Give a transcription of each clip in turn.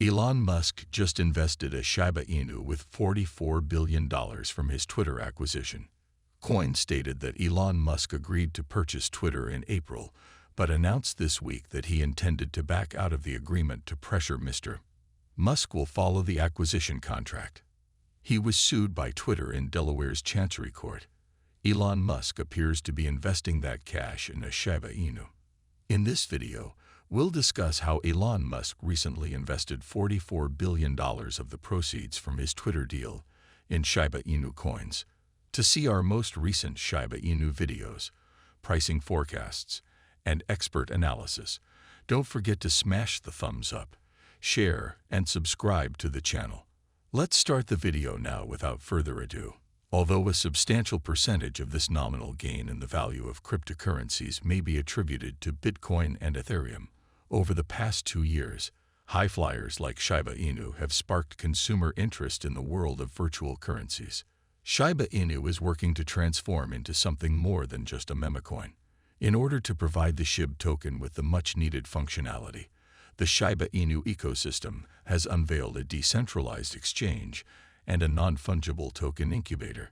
Elon Musk just invested a Shiba Inu with $44 billion from his Twitter acquisition. Coin stated that Elon Musk agreed to purchase Twitter in April, but announced this week that he intended to back out of the agreement to pressure Mr. Musk will follow the acquisition contract. He was sued by Twitter in Delaware's Chancery Court. Elon Musk appears to be investing that cash in a Shiba Inu. In this video, we'll discuss how Elon Musk recently invested $44 billion of the proceeds from his Twitter deal in Shiba Inu coins. To see our most recent Shiba Inu videos, pricing forecasts, and expert analysis, don't forget to smash the thumbs up, share, and subscribe to the channel. Let's start the video now without further ado. Although a substantial percentage of this nominal gain in the value of cryptocurrencies may be attributed to Bitcoin and Ethereum, over the past 2 years, high flyers like Shiba Inu have sparked consumer interest in the world of virtual currencies. Shiba Inu is working to transform into something more than just a memecoin. In order to provide the SHIB token with the much-needed functionality, the Shiba Inu ecosystem has unveiled a decentralized exchange and a non-fungible token incubator.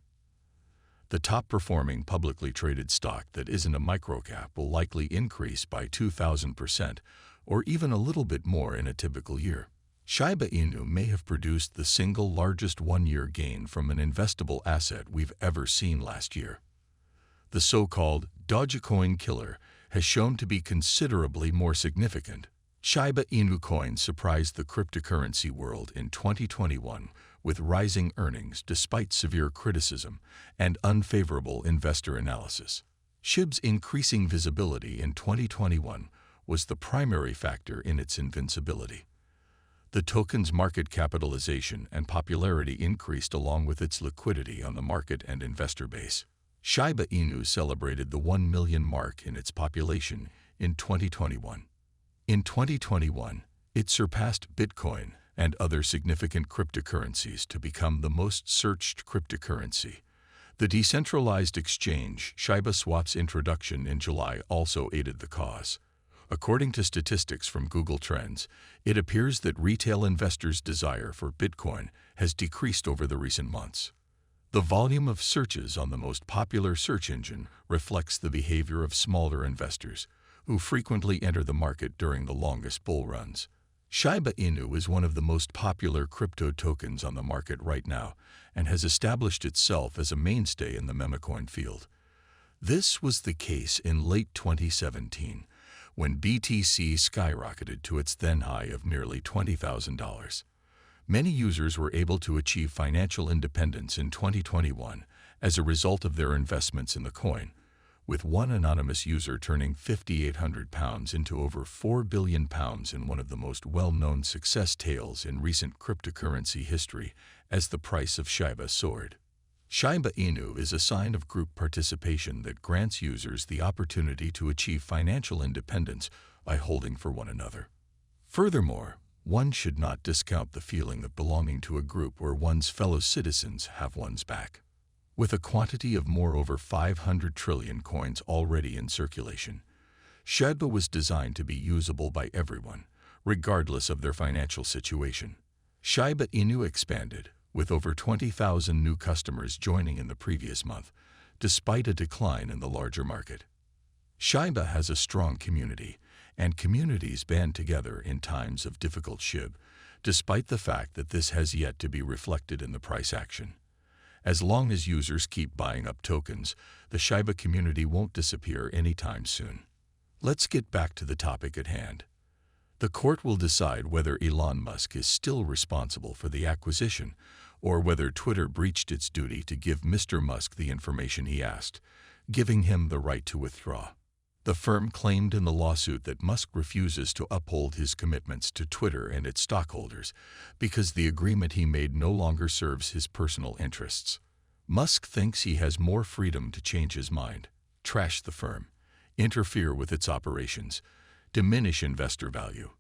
The top-performing publicly traded stock that isn't a microcap will likely increase by 2,000% or even a little bit more in a typical year. Shiba Inu may have produced the single largest one-year gain from an investable asset we've ever seen last year. The so-called Dogecoin killer has shown to be considerably more significant. Shiba Inu coin surprised the cryptocurrency world in 2021 with rising earnings despite severe criticism and unfavorable investor analysis. SHIB's increasing visibility in 2021 was the primary factor in its invincibility. The token's market capitalization and popularity increased along with its liquidity on the market and investor base. Shiba Inu celebrated the 1 million mark in its population in 2021. In 2021, it surpassed Bitcoin and other significant cryptocurrencies to become the most searched cryptocurrency. The decentralized exchange Shiba Swap's introduction in July also aided the cause. According to statistics from Google Trends, it appears that retail investors' desire for Bitcoin has decreased over the recent months. The volume of searches on the most popular search engine reflects the behavior of smaller investors, who frequently enter the market during the longest bull runs. Shiba Inu is one of the most popular crypto tokens on the market right now and has established itself as a mainstay in the memecoin field. This was the case in late 2017, when BTC skyrocketed to its then high of nearly $20,000. Many users were able to achieve financial independence in 2021 as a result of their investments in the coin, with one anonymous user turning £5,800 into over £4 billion in one of the most well-known success tales in recent cryptocurrency history as the price of Shiba soared. Shiba Inu is a sign of group participation that grants users the opportunity to achieve financial independence by holding for one another. Furthermore, one should not discount the feeling of belonging to a group where one's fellow citizens have one's back. With a quantity of more over 500 trillion coins already in circulation, Shiba was designed to be usable by everyone, regardless of their financial situation. Shiba Inu expanded, with over 20,000 new customers joining in the previous month, despite a decline in the larger market. Shiba has a strong community, and communities band together in times of difficult SHIB, despite the fact that this has yet to be reflected in the price action. As long as users keep buying up tokens, the Shiba community won't disappear anytime soon. Let's get back to the topic at hand. The court will decide whether Elon Musk is still responsible for the acquisition or whether Twitter breached its duty to give Mr. Musk the information he asked, giving him the right to withdraw. The firm claimed in the lawsuit that Musk refuses to uphold his commitments to Twitter and its stockholders because the agreement he made no longer serves his personal interests. Musk thinks he has more freedom to change his mind, trash the firm, interfere with its operations, diminish investor value,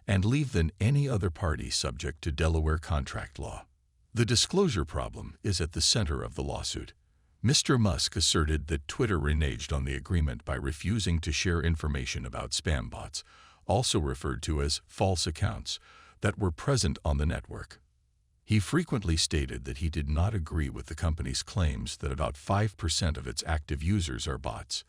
and leave than any other party subject to Delaware contract law. The disclosure problem is at the center of the lawsuit. Mr. Musk asserted that Twitter reneged on the agreement by refusing to share information about spam bots, also referred to as false accounts, that were present on the network. He frequently stated that he did not agree with the company's claims that about 5% of its active users are bots.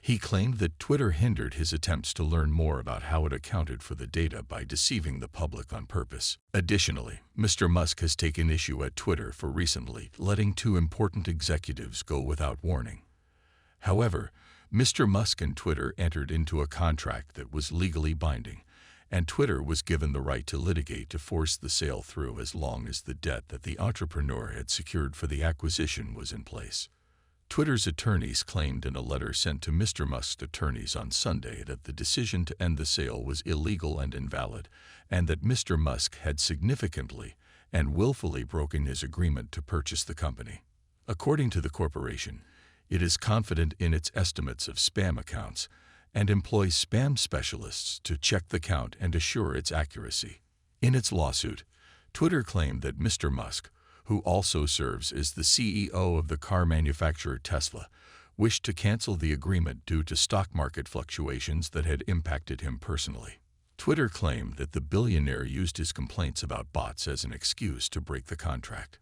He claimed that Twitter hindered his attempts to learn more about how it accounted for the data by deceiving the public on purpose. Additionally, Mr. Musk has taken issue at Twitter for recently letting two important executives go without warning. However, Mr. Musk and Twitter entered into a contract that was legally binding, and Twitter was given the right to litigate to force the sale through as long as the debt that the entrepreneur had secured for the acquisition was in place. Twitter's attorneys claimed in a letter sent to Mr. Musk's attorneys on Sunday that the decision to end the sale was illegal and invalid, and that Mr. Musk had significantly and willfully broken his agreement to purchase the company. According to the corporation, it is confident in its estimates of spam accounts and employs spam specialists to check the count and assure its accuracy. In its lawsuit, Twitter claimed that Mr. Musk, who also serves as the CEO of the car manufacturer Tesla, wished to cancel the agreement due to stock market fluctuations that had impacted him personally. Twitter claimed that the billionaire used his complaints about bots as an excuse to break the contract.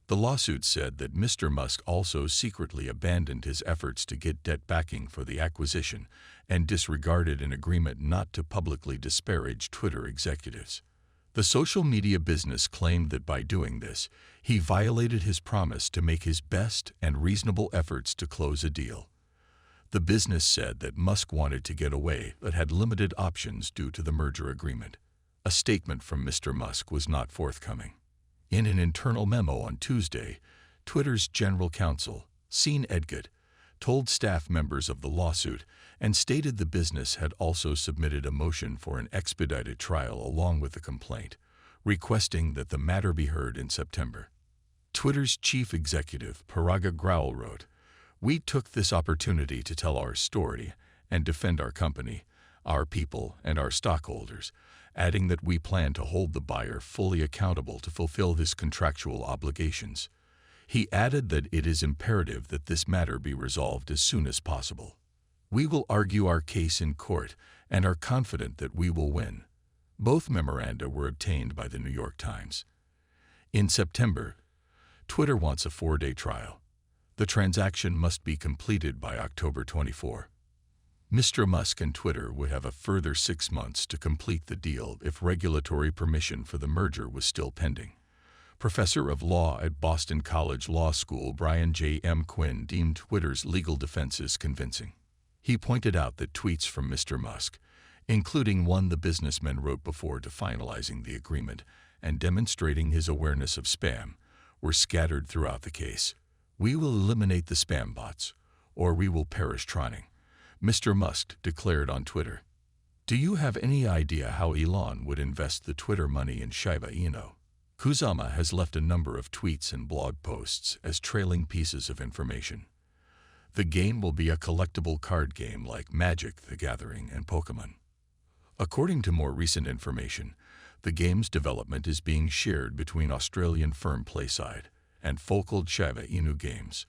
The lawsuit said that Mr. Musk also secretly abandoned his efforts to get debt backing for the acquisition and disregarded an agreement not to publicly disparage Twitter executives. The social media business claimed that by doing this, he violated his promise to make his best and reasonable efforts to close a deal. The business said that Musk wanted to get away but had limited options due to the merger agreement. A statement from Mr. Musk was not forthcoming. In an internal memo on Tuesday, Twitter's general counsel, Sean Edgott, told staff members of the lawsuit and stated the business had also submitted a motion for an expedited trial along with the complaint, requesting that the matter be heard in September. Twitter's chief executive, Parag Agrawal, wrote, "We took this opportunity to tell our story and defend our company, our people, and our stockholders," adding that we plan to hold the buyer fully accountable to fulfill his contractual obligations. He added that it is imperative that this matter be resolved as soon as possible. "We will argue our case in court and are confident that we will win." Both memoranda were obtained by the New York Times. In September, Twitter wants a 4-day trial. The transaction must be completed by October 24. Mr. Musk and Twitter would have a further 6 months to complete the deal if regulatory permission for the merger was still pending. Professor of Law at Boston College Law School Brian J. M. Quinn deemed Twitter's legal defenses convincing. He pointed out that tweets from Mr. Musk, including one the businessman wrote before to finalizing the agreement and demonstrating his awareness of spam, were scattered throughout the case. "We will eliminate the spam bots, or we will perish trying," Mr. Musk declared on Twitter. Do you have any idea how Elon would invest the Twitter money in Shiba Inu? Kusama has left a number of tweets and blog posts as trailing pieces of information. The game will be a collectible card game like Magic: The Gathering and Pokemon. According to more recent information, the game's development is being shared between Australian firm Playside and Focal Shiba Inu Games.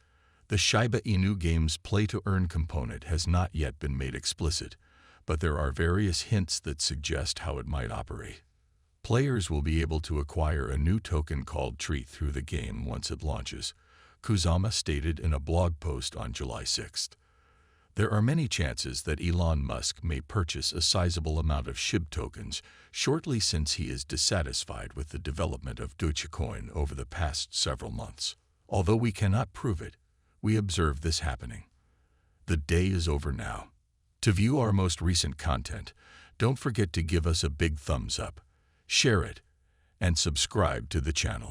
The Shiba Inu game's play-to-earn component has not yet been made explicit, but there are various hints that suggest how it might operate. Players will be able to acquire a new token called Treat through the game once it launches, Kusama stated in a blog post on July 6. There are many chances that Elon Musk may purchase a sizable amount of SHIB tokens shortly, since he is dissatisfied with the development of Dogecoin over the past several months. Although we cannot prove it, we observe this happening. The day is over now. To view our most recent content, don't forget to give us a big thumbs up, share it, and subscribe to the channel.